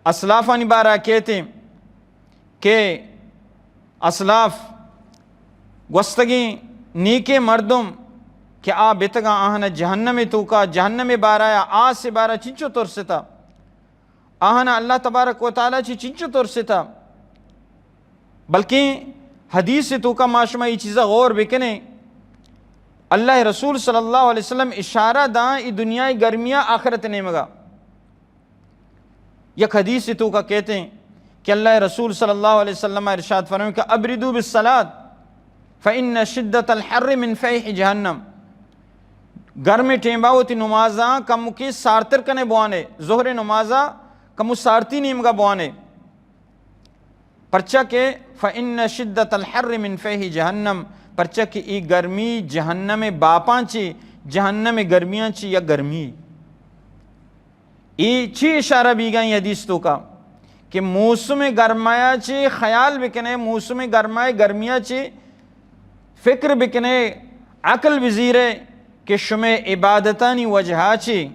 اسلافانی بارہ کہتے ہیں کہ اسلاف گوستگی نیکے مردم کہ آ بیتگا آہنا جہنم تو کا جہنم بارہ یا آس سے بارہ چنچو طور سے تھا آہنا اللہ تبارک و تعالیٰ چنچو طور سے تھا بلکہ حدیث سے تو کا معاشمہ یہ چیزہ غور بکنے اللہ رسول صلی اللہ علیہ وسلم اشارہ داں ای دنیای گرمیاں آخرت نیمگا یک حدیث سے تو کا کہتے ہیں کہ اللہ رسول صلی اللہ علیہ وسلم ارشاد فرمائے کہ ابردو بالصلاة فإن شدت الحر من فیح جہنم گرم ٹیمبا ہوتی نمازاں کم کی سارتر کنے بوانے ظہر نمازاں کم سارتی نیمگا بوانے پرچہ کہ فإن شدت الحر من فیح جہنم پرچہ کہ ای گرمی جہنم باپاں چی جہنم گرمیاں چی یا گرمی ای چی اشارہ بھی گئیں حدیث تو کا کہ موسم گرمایا چی خیال بکنے موسم گرمائے گرمیاں چی فکر بکنے عقل بزیرے کہ شمع عبادتانی وجہا چی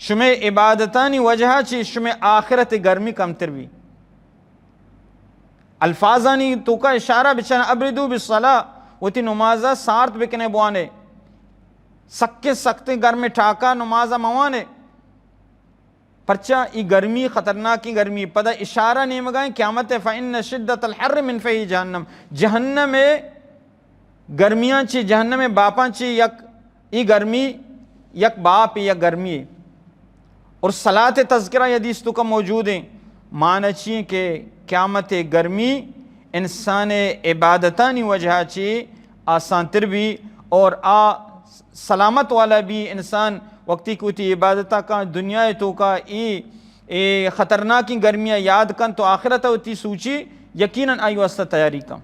شمع عبادتانی وجہا چی شمع آخرت گرمی کمتر بھی الفاظانی تو کا اشارہ بچانا ابردو بالصلاة وہ نمازہ سارت بکنے بوانے سکے سکتے گرمی ٹھاکا نمازہ موانے پرچہ ای گرمی خطرناکی گرمی پدہ اشارہ نہیں مگائیں قیامت فإن شدت الحر من فیح جہنم جہنم گرمیاں چی جہنم باپاں چی یک ای گرمی یک باپ یا گرمی اور صلاة تذکرہ حدیث تو کا موجود ہیں معنی چیئے کہ قیامت گرمی انسان عبادتانی وجہ چی آسان تر بھی اور سلامت والا بھی انسان وقتی کوتی عبادتہ کا دنیا تو کا ای خطرناکی گرمیاں یاد کن تو آخرت ہوتی سوچی یقیناً آئی واسطہ تیاری کا